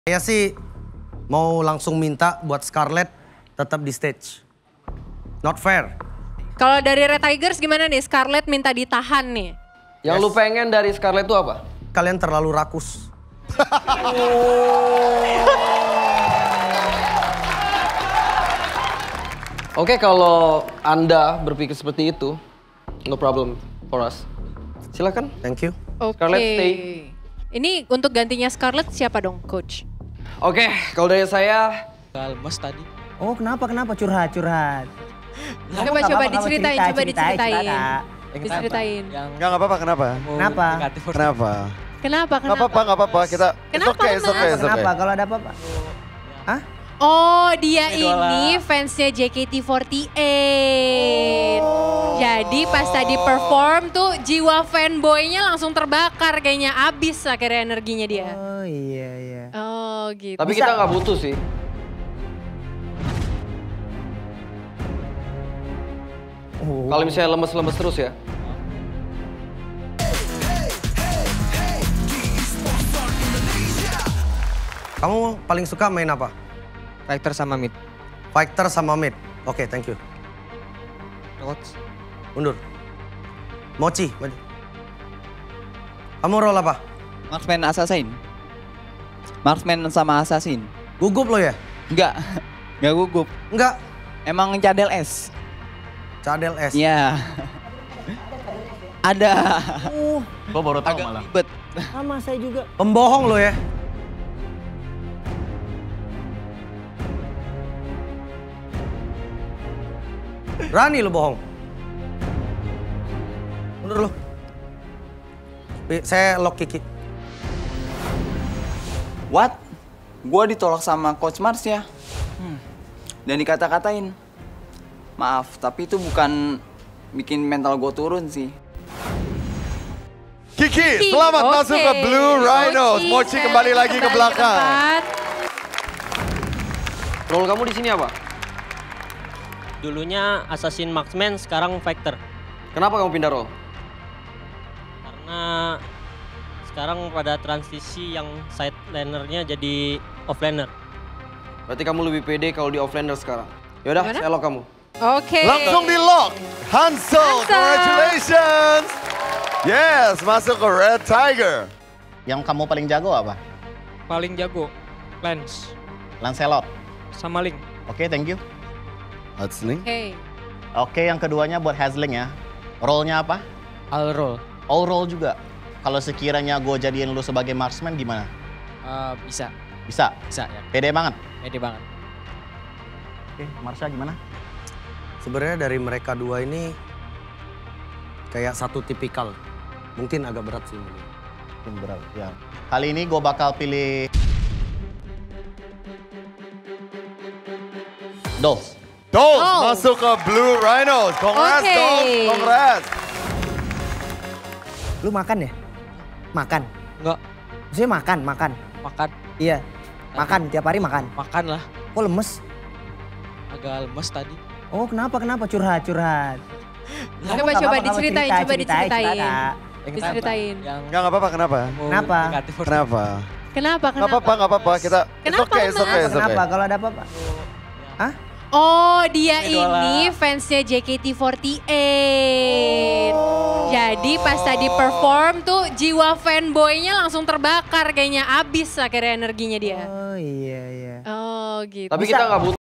Saya sih mau langsung minta buat Scarlett tetap di stage. Not fair. Kalau dari Red Tigers gimana nih? Scarlett minta ditahan nih. Yang lu pengen dari Scarlett itu apa? Kalian terlalu rakus. Oke, kalau Anda berpikir seperti itu, no problem for us. Silakan. Thank you. Oke. Scarlett stay. Ini untuk gantinya Scarlett siapa dong, Coach? Oke, kalau dari saya, Lemes tadi. Oh kenapa curhat? Coba diceritain, coba diceritain. Yang Diceritain. Yang Enggak apa-apa, kenapa? Kenapa? negatif. Kenapa? Kenapa? Nggak apa-apa, kita Kenapa, it's okay. Kenapa kalau ada apa-apa? Hah? Oh, dia Idola. ini fansnya JKT48. Jadi pas tadi perform tuh jiwa fanboynya langsung terbakar kayaknya, abis akhirnya energinya dia. Oh iya. Oh gitu. tapi kita nggak butuh sih. Kalau misalnya lemes-lemes terus ya. Kamu paling suka main apa? Fighter sama mid. Fighter sama mid. Oke, thank you. Coach. Mundur. Mochi, maju. Kamu role apa? Marksman Assassin. Marksman sama Assassin. Gugup lo ya? Enggak, enggak gugup. Enggak. Emang cadel S. Cadel S. Iya. Ada. Gua baru tahu Agak malah. ribet. Sama saya juga. Pembohong lo ya? Berani lo bohong. Mundur lo. Saya lock Kiki. What? Gua ditolak sama Coach Mars ya. Dan dikata-katain. Maaf, tapi itu bukan bikin mental gue turun sih. Kiki, selamat Oke. masuk ke Blue Rhinos. Mochi kembali lagi ke belakang. tempat. Role kamu di sini apa? Dulunya Assassin Marksman, sekarang Fighter. Kenapa kamu pindah role? Karena sekarang pada transisi yang side laner-nya jadi offlaner. Berarti kamu lebih pede kalau di offlaner sekarang. Yaudah, Gimana? saya lock kamu. Oke. Langsung di lock. Hansel, congratulations. Yes, masuk ke Red Tiger. Yang kamu paling jago apa? Paling jago. Lance. Lancelot. Sama Link. Oke, thank you. Hatsling. Oke. Oke, yang keduanya buat Hazling ya. Role-nya apa? All roll. All role juga. Kalau sekiranya gue jadiin lu sebagai marksman gimana? Bisa. Bisa? Bisa ya. Pede banget? Pede banget. Oke, Marsha gimana? Sebenarnya dari mereka dua ini kayak satu tipikal. Mungkin agak berat sih. Berat, ya. Kali ini gue bakal pilih... Dolls. Dolls Oh. masuk ke Blue Rhinos. Congrats, Oke. Dolls. Congrats. Lu makan ya? Makan. Enggak. Maksudnya makan. Makan. Iya. Makan, tiap hari makan. Makan lah. Kok lemes? Agak lemes tadi. Oh kenapa curhat? Coba diceritain, coba diceritain. Kak. Diceritain. Yang Nggak apa-apa, kenapa? Kenapa? negatif. Kenapa? Kenapa? Nggak apa-apa. Kita Kenapa, it's okay. Kenapa kalau ada apa-apa? Hah? Oh, dia Idola. ini fansnya JKT48. Jadi pas tadi perform tuh jiwa fanboynya langsung terbakar kayaknya, abis akhirnya energinya dia. Oh iya. Oh gitu. Tapi kita nggak butuh.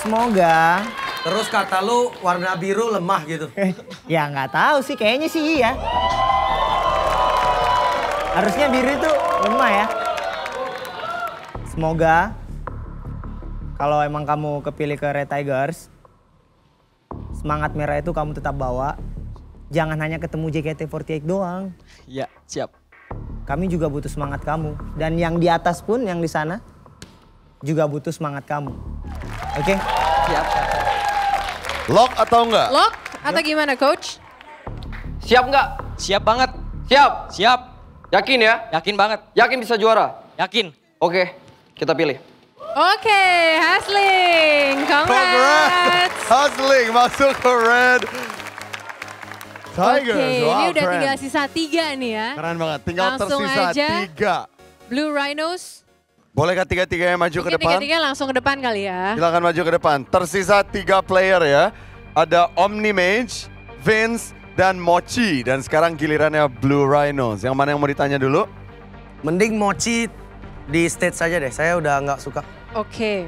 Semoga. Terus kata lu warna biru lemah gitu. Ya nggak tahu sih, kayaknya sih iya. Harusnya biru itu lemah ya. Semoga kalau emang kamu kepilih ke Red Tigers, semangat merah itu kamu tetap bawa. Jangan hanya ketemu JKT48 doang. Iya. Siap. Kami juga butuh semangat kamu. Dan yang di atas pun, yang di sana, juga butuh semangat kamu. Oke? Siap. Lock atau enggak? Lock atau gimana coach? Siap nggak? Siap banget. Siap. Siap. Yakin ya? Yakin banget. Yakin bisa juara? Yakin. Oke, kita pilih. Oke, Hasling. Congrats. Hustling masuk ke Red Tigers. Oke, Wow, ini udah keren. tinggal sisa 3 nih ya. Keren banget, tinggal Langsung tersisa aja. 3. Blue Rhinos. Bolehkah tiga-tiganya maju ke Mungkin depan? tiga-tiga langsung ke depan kali ya. Silakan maju ke depan. Tersisa 3 player ya. Ada Omnimage, Vince, dan Mochi. Dan sekarang gilirannya Blue Rhinos. Yang mana yang mau ditanya dulu? Mending Mochi di stage saja deh, saya udah nggak suka. Oke.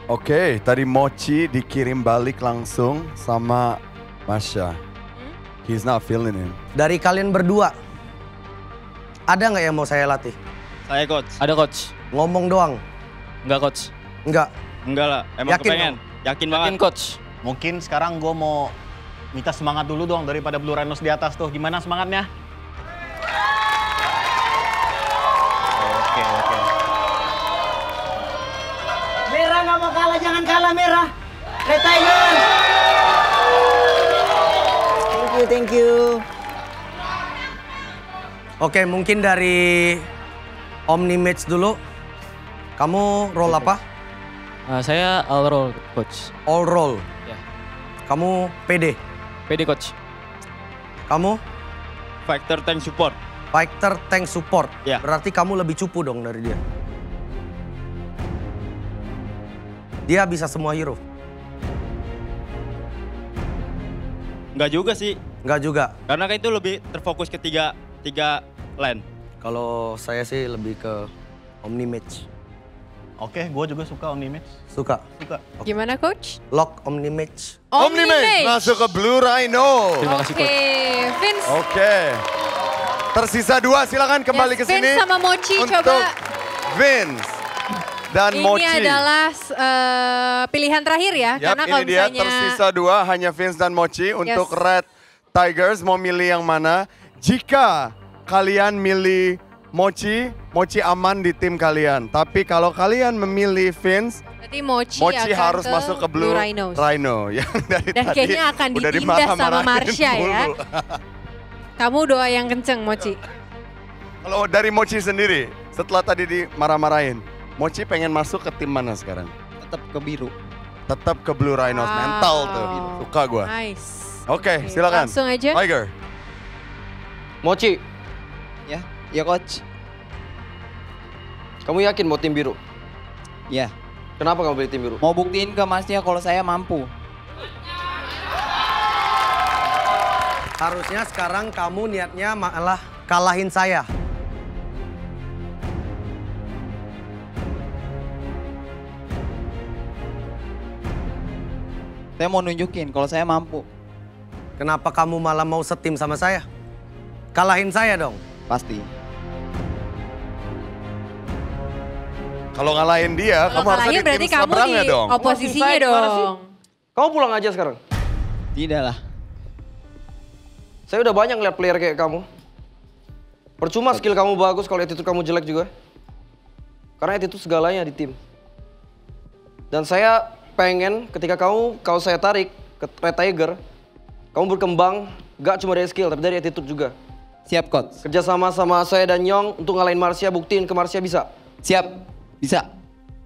Oke, tadi Mochi dikirim balik langsung sama Masha. He's not feeling it. Dari kalian berdua, ada nggak yang mau saya latih? Saya coach. Ada coach. Ngomong doang? Enggak coach. Enggak. Enggak lah, emang Yakin kepengen. Yakin banget. Yakin coach. Mungkin sekarang gue mau minta semangat dulu dong daripada Blue Rhinos di atas tuh. Gimana semangatnya? Oke. Merah nggak mau kalah, jangan kalah Merah. Red Tigers. Thank you. Oke, mungkin dari Omnimage dulu. Kamu role apa? Saya all roll coach. All role. Ya. Kamu PD. PD coach. Kamu Factor tank support. fighter tank support. Ya. Berarti kamu lebih cupu dong dari dia. Dia bisa semua hero. Enggak juga sih, Enggak juga. karena kan itu lebih terfokus ke tiga lane. Kalau saya sih lebih ke Omnimage. Oke, gue juga suka Omnimage. Suka. Gimana coach? Lock Omnimage. Omnimage masuk ke Blue Rhino. Terima kasih Oke, coach. Vince. Oke. Tersisa 2, silakan kembali Yes, ke sini. Vince sama Mochi untuk coba. Vince dan Ini Mochi. adalah pilihan terakhir ya, Yap, karena kalau ini dia misalnya tersisa 2, hanya Vince dan Mochi. Untuk Red Tigers mau milih yang mana? Jika kalian milih Mochi, Mochi aman di tim kalian. Tapi kalau kalian memilih Vince, berarti Mochi Mochi akan harus ke masuk ke Blue Rhinos. Rhino. Yang dari Dan tadi kayaknya akan udah ditindas sama dimarah-marahin Marsha ya. mulu. Kamu doa yang kenceng Mochi. Kalau dari Mochi sendiri, setelah tadi dimarah-marahin, Mochi pengen masuk ke tim mana sekarang? Tetap ke biru. Tetap ke Blue Rhinos, Wow. mental tuh. Suka gua. Nice. Oke, silakan. Langsung aja. Tiger. Mochi, Ya coach. kamu yakin mau tim biru? Ya. Kenapa kamu pilih tim biru? Mau buktiin ke Masnya kalau saya mampu. Harusnya sekarang kamu niatnya malah kalahin saya. Saya mau nunjukin kalau saya mampu. Kenapa kamu malah mau setim sama saya? Kalahin saya dong. Pasti. Kalau ngalahin dia, Kalau kamu harus kalahnya di berarti tim kamu seberangnya di dong. oposisinya Gimana sih? dong. Kamu pulang aja sekarang. Tidak lah. Saya udah banyak lihat player kayak kamu. Percuma skill kamu bagus kalau attitude kamu jelek juga. Karena attitude segalanya di tim. Dan saya pengen ketika kalau saya tarik ke Red Tiger, kamu berkembang gak cuma dari skill tapi dari attitude juga. Siap coach. Kerja sama saya dan Nyong untuk ngalahin Marsha, buktiin ke Marsha bisa. Siap. Bisa.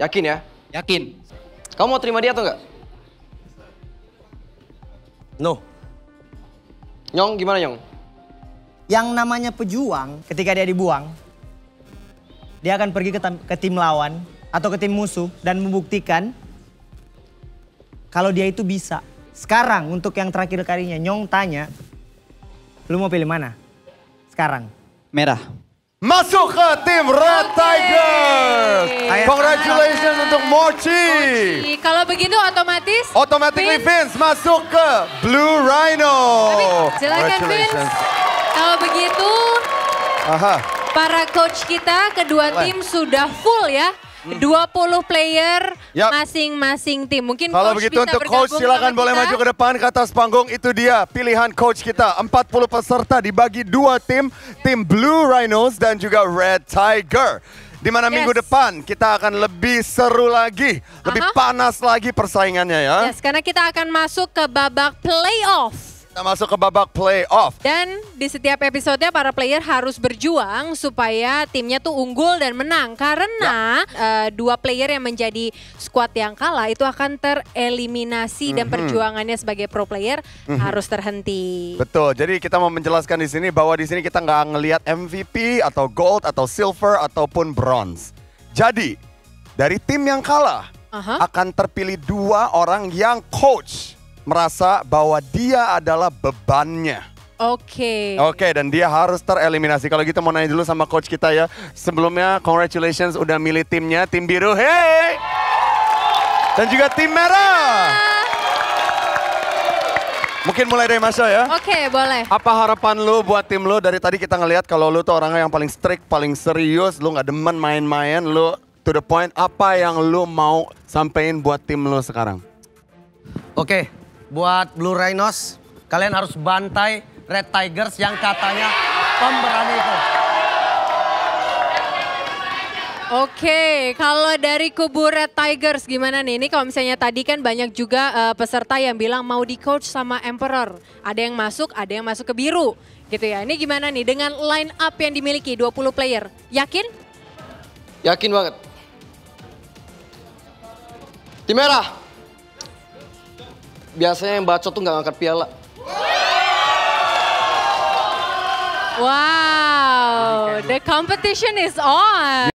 Yakin ya? Yakin. Kamu mau terima dia atau enggak? No. Nyong gimana Nyong? Yang namanya pejuang, ketika dia dibuang, dia akan pergi ke tim lawan atau ke tim musuh dan membuktikan kalau dia itu bisa. Sekarang untuk yang terakhir kalinya, Nyong tanya, lu mau pilih mana? Sekarang. Merah. Masuk ke tim Red Tigers. Congratulations untuk Mochi. Kalau begitu otomatis Automatically Vince masuk ke Blue Rhino. silakan Vince. Kalau begitu para coach kita kedua tim sudah full ya. 20 player masing-masing tim. Mungkin Kalau coach begitu bisa untuk bergabung coach silakan sama boleh kita. maju ke depan ke atas panggung. Itu dia pilihan coach kita. 40 peserta dibagi 2 tim. Tim Blue Rhinos dan juga Red Tiger. Di mana minggu depan kita akan lebih seru lagi. Lebih panas lagi persaingannya ya. Yes, karena kita akan masuk ke babak playoff. Kita masuk ke babak playoff. Dan di setiap episodenya para player harus berjuang supaya timnya tuh unggul dan menang. Karena 2 player yang menjadi squad yang kalah itu akan tereliminasi dan perjuangannya sebagai pro player harus terhenti. Betul. Jadi kita mau menjelaskan di sini bahwa di sini kita nggak ngelihat MVP atau gold atau silver ataupun bronze. Jadi dari tim yang kalah akan terpilih 2 orang yang coach merasa bahwa dia adalah bebannya. Oke. Oke, dan dia harus tereliminasi. Kalau gitu mau nanya dulu sama coach kita ya. Sebelumnya congratulations udah milih timnya, tim biru. Hey! Dan juga tim merah. Mungkin mulai dari Masya ya. Oke, boleh. Apa harapan lu buat tim lu? Dari tadi kita ngelihat kalau lu tuh orangnya yang paling strict, paling serius, lu nggak demen main-main, lu to the point. Apa yang lu mau sampein buat tim lu sekarang? Oke, buat Blue Rhinos, kalian harus bantai Red Tigers yang katanya pemberani itu. Oke, kalau dari kubu Red Tigers gimana nih? Ini kalau misalnya tadi kan banyak juga peserta yang bilang mau di coach sama Emperor. Ada yang masuk ke biru gitu ya. Ini gimana nih dengan line up yang dimiliki 20 player? Yakin? Yakin banget. Tim merah. Biasanya yang bacot tuh nggak ngangkat piala. Wow, the competition is on.